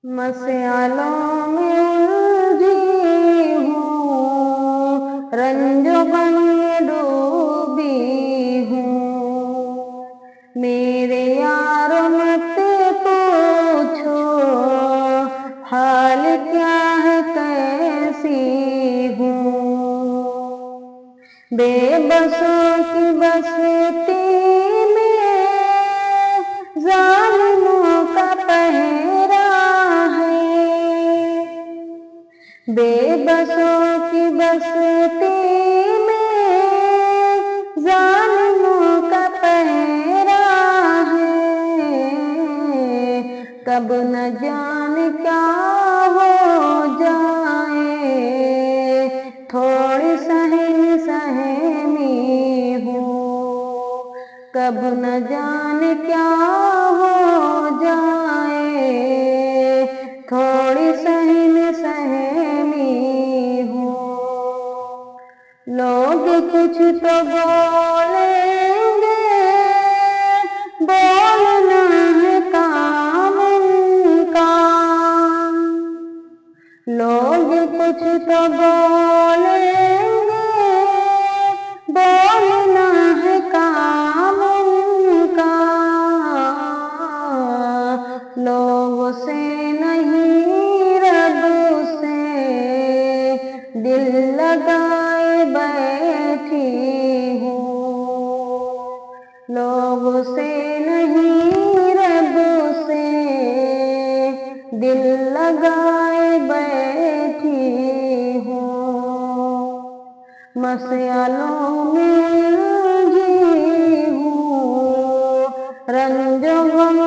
مسئلوں میں الجھی ہوں، رنج و غم میں ڈوبی ہوں، میرے یار مت پوچھو حال کیا ہے کیسی ہوں، بے بسوں کی بستی میں ظالموں کا پہرا ہے، بے بسوں کی بستی میں ظالموں کا پہرا ہے، کب نہ جانے کیا ہو جائے، تھوڑی سہم سہمی ہوں، کب نہ جانے کیا ہو جائے، تھوڑی سہم سہمی ہوں، لوگ کچھ تو بولیں گے، بولنا ہے کام ان کا، لوگ کچھ تو بولیں گے، بولنا ہے کام ان کا، لوگوں سے نہیں رب سے دل لگائے بیٹھی ہوں، لوگوں سے نہیں رب سے دل لگائے بیٹھی ہوں، مسئلوں میں الجھی ہوں، رنج و غم